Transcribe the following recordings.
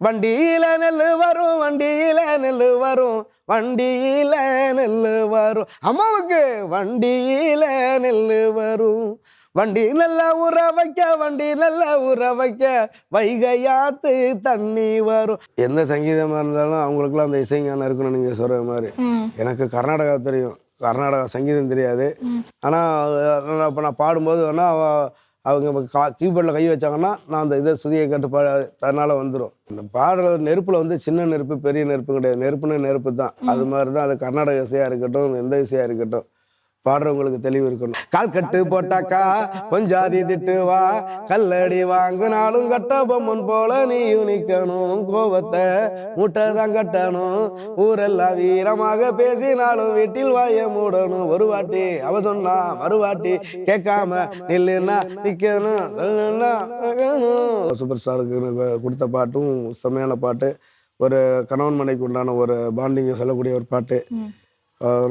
வண்டியில நெல்லு வரும், வண்டியில நெல்லு வரும், வண்டியில நெல்லு வரும். அம்மாவுக்கு வண்டியில நெல்லு வரும். வண்டி நல்லா ஊற வைக்க, வண்டி நல்லா ஊற வைக்க, வைகையாத்து தண்ணி வரும். எந்த சங்கீதமாக இருந்தாலும் அவங்களுக்குலாம் அந்த இசைஞானம் இருக்கணும். நீங்கள் சொல்கிற மாதிரி எனக்கு கர்நாடகா தெரியும், கர்நாடகா சங்கீதம் தெரியாது. ஆனால் இப்போ நான் பாடும்போது வேணால் அவங்க கீபோர்டில் கை வச்சாங்கன்னா நான் அந்த இதை சுதியை கேட்டு தன்னால் வந்துடும். இந்த பாடுற நெருப்பில் வந்து சின்ன நெருப்பு பெரிய நெருப்பு கிடையாது. நெருப்புன்னு நெருப்பு தான். அது மாதிரி தான் அது கர்நாடக இசையாக இருக்கட்டும், எந்த இசையாக இருக்கட்டும், பாடுறவங்களுக்கு தெளிவு இருக்கணும். கால் கட்டு போட்டாக்கா கொஞ்சாதி திட்டு வா, கல்லடி வாங்கினாலும் கட்ட பொம்மன் போல நீயும் நிக்கணும். கோபத்தை மூட்டை தான் கட்டணும். ஊரெல்லாம் வீரமாக பேசினாலும் வீட்டில் வாய மூடணும். ஒரு வாட்டி அவ சொன்னா மறுவாட்டி கேட்காம நில்லுன்னா நிக்கணும். சூப்பர் ஸ்டாருக்கு கொடுத்த பாட்டும் செம்மையான பாட்டு. ஒரு கணவன் மனைக்கு உண்டான ஒரு பாண்டிங்கை சொல்லக்கூடிய ஒரு பாட்டு.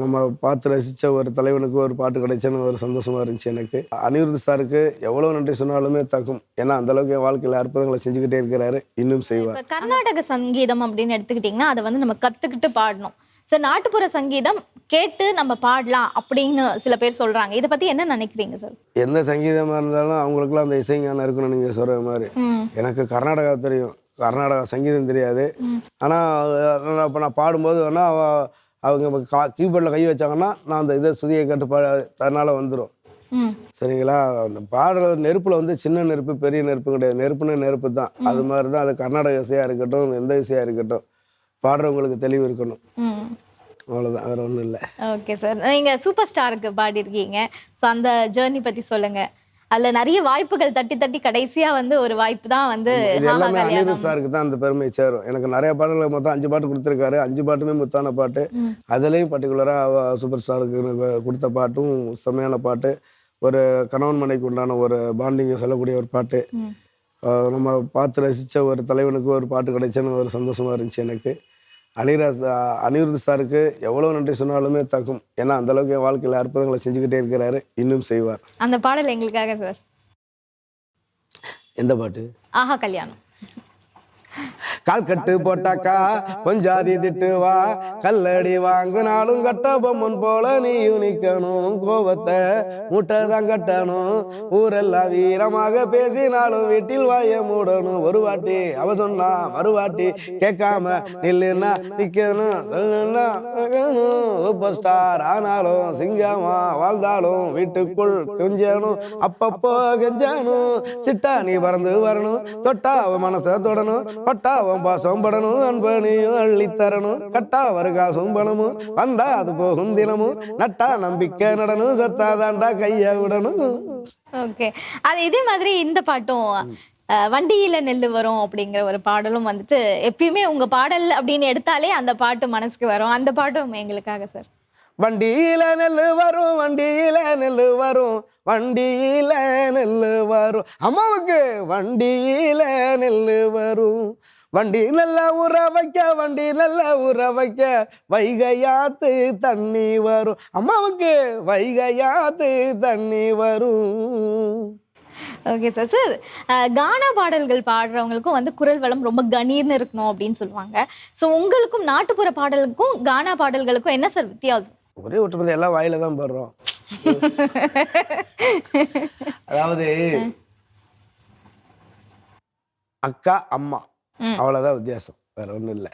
நம்ம பார்த்து ரசித்த ஒரு தலைவனுக்கு ஒரு பாட்டு கிடைச்சேன்னு ஒரு சந்தோஷமாக இருந்துச்சு எனக்கு. அனிருத் சாருக்கு எவ்வளோ நன்றி சொன்னாலுமே தகும். ஏன்னா அந்தளவுக்கு என் வாழ்க்கையில் அற்புதங்களை செஞ்சுக்கிட்டே இருக்கிறாரு, இன்னும் செய்வார். கர்நாடக சங்கீதம் அப்படின்னு எடுத்துக்கிட்டிங்கன்னா அதை வந்து நம்ம கற்றுக்கிட்டு பாடணும். சார், நாட்டுப்புற சங்கீதம் கேட்டு நம்ம பாடலாம் அப்படின்னு சில பேர் சொல்கிறாங்க. இதை பற்றி என்ன நினைக்கிறீங்க சார்? எந்த சங்கீதமாக இருந்தாலும் அவங்களுக்குலாம் அந்த இசைஞானம் இருக்கணும். நீங்கள் சொல்கிற மாதிரி எனக்கு கர்நாடகா தெரியும், கர்நாடகா சங்கீதம் தெரியாது. ஆனால் இப்போ நான் பாடும்போது வேணால் அவங்க கீபோர்டில் கை வச்சாங்கன்னா நான் அந்த இதை சுதியை கேட்டு தன்னால் வந்துடும். சரிங்களா? பாடுற நெருப்பில் வந்து சின்ன நெருப்பு பெரிய நெருப்பு கிடையாது. நெருப்புன்னு நெருப்பு தான். அது மாதிரி தான் அது கர்நாடக இசையாக இருக்கட்டும், எந்த இசையாக இருக்கட்டும், பாடுறவங்களுக்கு தெளிவு இருக்கணும். அவ்வளோதான், வேறு ஒன்றும் இல்லை. ஓகே சார், நீங்கள் சூப்பர் ஸ்டாருக்கு பாடிருக்கீங்க. ஸோ அந்த ஜேர்னி பற்றி சொல்லுங்கள். அதில் நிறைய வாய்ப்புகள் தட்டி தட்டி கடைசியாக வந்து ஒரு வாய்ப்பு தான் வந்து எல்லாமே அனிருத் சாருக்கு தான் அந்த பெருமை சேரும். எனக்கு நிறைய பாடல்கள் மொத்தம் 5 பாட்டு கொடுத்துருக்காரு. 5 பாட்டுமே முத்தான பாட்டு. அதுலேயும் பர்டிகுலராக சூப்பர் ஸ்டாருக்கு கொடுத்த பாட்டும் செம்மையான பாட்டு. ஒரு கணவன் மனைக்கு உண்டான ஒரு பாண்டிங்கை சொல்லக்கூடிய ஒரு பாட்டு. நம்ம பார்த்து ரசித்த ஒரு தலைவனுக்கு ஒரு பாட்டு கிடைச்சேன்னு ஒரு சந்தோஷமாக இருந்துச்சு எனக்கு. அனிருத் சாருக்கு எவ்வளோ நன்றி சொன்னாலுமே தகும். ஏன்னா அந்தளவுக்கு என் வாழ்க்கையில் அற்புதங்களை செஞ்சுக்கிட்டே இருக்கிறாரு, இன்னும் செய்வார். அந்த பாடல் எங்களுக்காக சார். எந்த பாட்டு? ஆஹா கல்யாணம். கால் கட்டு போட்டாக்கா கொஞ்சாதி திட்டு வா, கல்லடி வாங்கினாலும் கட்ட பொம்மன் போல நீயும் நிக்கணும். கோபத்தை மூட்டை தான் கட்டணும். ஊரெல்லாம் வீரமாக பேசினாலும் வீட்டில் வாய மூடணும். ஒரு வாட்டி அவ சொன்னா மறுவாட்டி கேட்காம நில்லுன்னா நிக்கணும். சூப்பர் ஸ்டார் ஆனாலும் சிங்கமா வாழ்ந்தாலும் வீட்டுக்குள் கெஞ்சணும். அப்பப்போ கெஞ்சணும். சிட்டா நீ பறந்து வரணும். தொட்டா அவ மனசை தொடணும். பட்டா பாசம் படணும். அன்பனையும் அள்ளி தரணும். கட்டா வருகாசும் பணமும் வந்தா அது போகும் தினமும். நட்டா நம்பிக்கை நடனும். சத்தா தாண்டா கைய விடணும். ஓகே, அது இதே மாதிரி இந்த பாட்டும் வண்டியில நெல்லு வரும் அப்படிங்கிற ஒரு பாடலும் வந்துட்டு எப்பயுமே உங்க பாடல் அப்படின்னு எடுத்தாலே அந்த பாட்டு மனசுக்கு வரும். அந்த பாட்டும் எங்களுக்காக சார். வண்டியில நெல்லு வரும், வண்டியில நெல்லு வரும், வண்டியில நெல்லு வரும். அம்மாவுக்கு வண்டியில நெல்லு வரும். வண்டி நல்லா ஊற வைக்க, வண்டி நல்லா ஊற வைக்க, வைகையாத்து தண்ணி வரும். அம்மாவுக்கு வைகையாத்து தண்ணி வரும். Okay sir. சார், கானா பாடல்கள் பாடுறவங்களுக்கும் வந்து குரல் வளம் ரொம்ப கணீர்னு இருக்கணும் அப்படின்னு சொல்லுவாங்க. ஸோ உங்களுக்கும் நாட்டுப்புற பாடலுக்கும் கானா பாடல்களுக்கும் என்ன சார் வித்தியாசம்? ஒரே ஒற்றுமை, எல்லாம் வாயில தான் பாடுறோம். அதாவது அக்கா அம்மா அவ்வளோதான் வித்தியாசம், வேற ஒன்றும் இல்லை.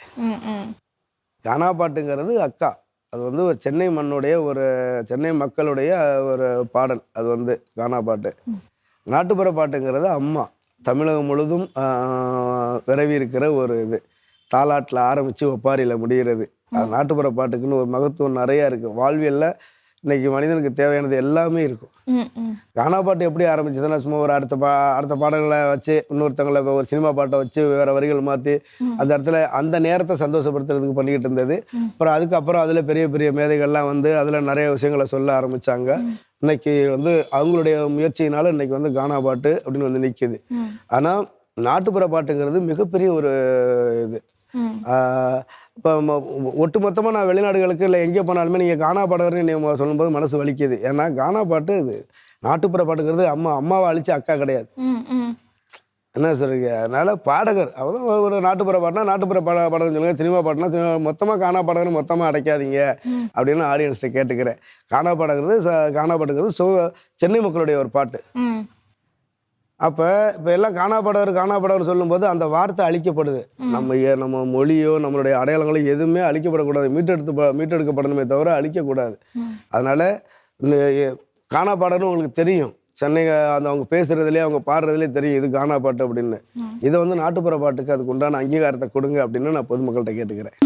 கானா பாட்டுங்கிறது அக்கா, அது வந்து ஒரு சென்னை மண்ணுடைய ஒரு சென்னை மக்களுடைய ஒரு பாடல். அது வந்து கானா பாட்டு. நாட்டுப்புற பாட்டுங்கிறது அம்மா, தமிழகம் முழுதும் விரவி இருக்கிற ஒரு இது. தாலாட்டில் ஆரம்பித்து ஒப்பாரியில் முடிகிறது. அது நாட்டுப்புற பாட்டுக்குன்னு ஒரு மகத்துவம் நிறையா இருக்குது. வாழ்வியலில் இன்னைக்கு மனிதனுக்கு தேவையானது எல்லாமே இருக்கும். கானா பாட்டு எப்படி ஆரம்பிச்சதுன்னா, சும்மா ஒரு அடுத்த பாடல்களை வச்சு இன்னொருத்தங்களை ஒரு சினிமா பாட்டை வச்சு வேறு வரிகள் மாற்றி அந்த இடத்துல அந்த நேரத்தை சந்தோஷப்படுத்துறதுக்கு பண்ணிக்கிட்டு இருந்தது. அப்புறம் அதுக்கப்புறம் அதில் பெரிய பெரிய மேதைகள்லாம் வந்து அதில் நிறைய விஷயங்களை சொல்ல ஆரம்பித்தாங்க. இன்னைக்கு வந்து அவங்களுடைய முயற்சியினால இன்னைக்கு வந்து கானா பாட்டு அப்படின்னு வந்து நிற்கிது. ஆனால் நாட்டுப்புற பாட்டுங்கிறது மிகப்பெரிய ஒரு இது. இப்போ ஒட்டுமொத்தமாக நான் வெளிநாடுகளுக்கு இல்லை எங்கே போனாலுமே நீங்கள் கானா பாடகர்னு நீங்கள் சொல்லும்போது மனசு வலிக்குது. ஏன்னா கானா பாட்டு இது நாட்டுப்புற பாட்டுங்கிறது அம்மாவை அழிச்சு அக்கா கிடையாது. என்ன சொல்றீங்க? அதனால பாடகர் அவரும் ஒரு நாட்டுப்புற பாட்டுனா நாட்டுப்புற பாடகர்னு சொல்லுங்க, சினிமா பாட்டுனா சினிமா, மொத்தமாக காணா பாடகர்னு மொத்தமாக அடைக்காதீங்க அப்படின்னு ஆடியன்ஸ்ட்டை கேட்டுக்கிறேன். காணா பாடகிறது காணா பாட்டுங்கிறது சென்னை மக்களுடைய ஒரு பாட்டு. ம். அப்போ இப்போ எல்லாம் காணா பாடகர் சொல்லும்போது அந்த வார்த்தை அழிக்கப்படுது. நம்ம மொழியோ நம்மளுடைய அடையாளங்களோ எதுவுமே அழிக்கப்படக்கூடாது. மீட்டெடுக்கப்படணுமே தவிர அழிக்கக்கூடாது. அதனால காணா பாடகர்னு உங்களுக்கு தெரியும். சென்னை அந்த அவங்க பேசுறதுலேயே அவங்க பாடுறதுலேயே தெரியும் இது காணா பாட்டு அப்படின்னு. இதை வந்து நாட்டுப்புற பாட்டுக்கு அதுக்கு உண்டான அங்கீகாரத்தை கொடுங்க அப்படின்னு நான் பொதுமக்கள்கிட்ட கேட்டுக்கிறேன்.